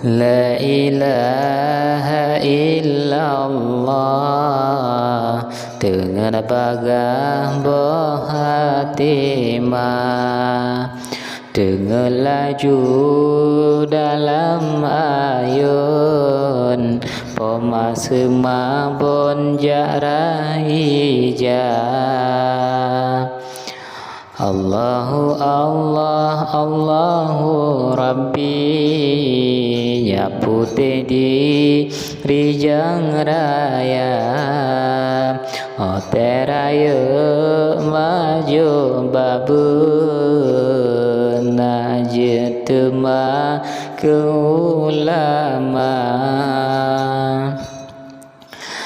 La ilaha illallah dengan bagah boh hatimah, dengan laju dalam ayun pemasma bon jarah ijah. Allahu Allah Allahu Rabbi ya putih di rijang raya, oteraya maju babu najetema ke ulama.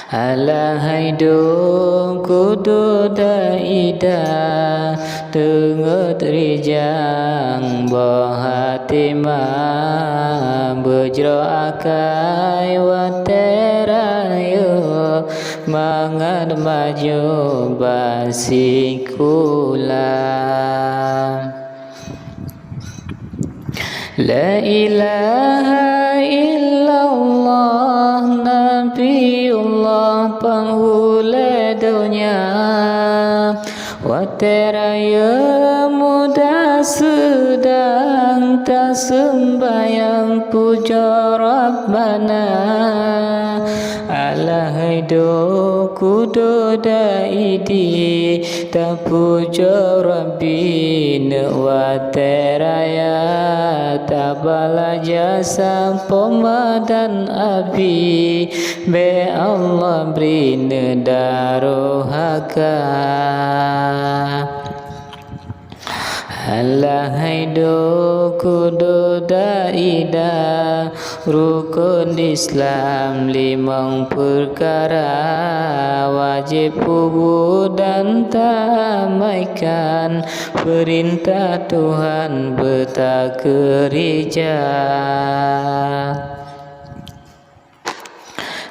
Alahai do kudu daida tenget rijang bohatima bejro akai waterayo mangad maju basikula. La ilaha illallah Nabiullah penghula dunia, wateraya muda sedang tak sembayang puja Rabbana. Alahai do kudo daidi tak puja Rabbi wateraya tabala jasa pemadan api be Allah beri darohaka. Alahai do kudo daida rukun Islam limang perkara wajib pugu dan tamaikan perintah Tuhan betak kerja.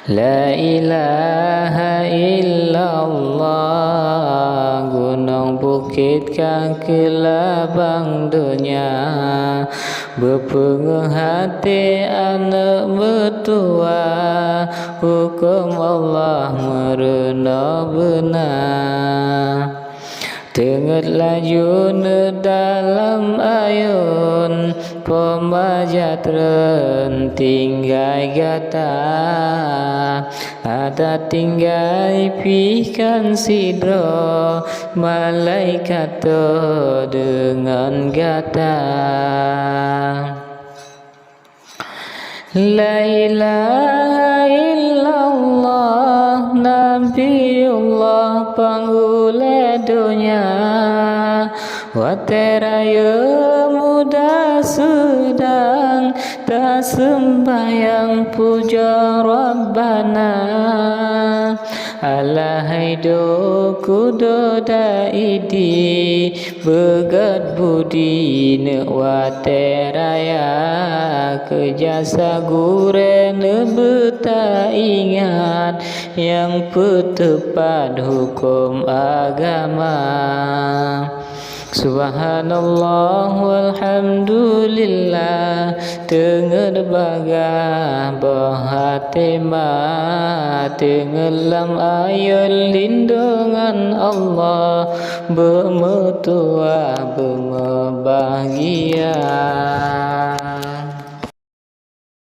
La ilaha illallah gunung bukit kaki labang dunia, berpenuh hati anak mertua, hukum Allah merena benar. Tengat laju dalam ayun pemajatren tinggai gata, ada tinggai pikan sidro malaikat dengan gata. La ilaha illallah Nabiullah penghula dunia, wateraya muda sedang tak sembayang puja Rabbana. Alahai do kudo daidi begat budi ne wateraya kejasa gure ne beta ingat yang petepat hukum agama. Subhanallah walhamdulillah tengen bagah bahatima tengelam ayat lindungan Allah bermetua berbahagia.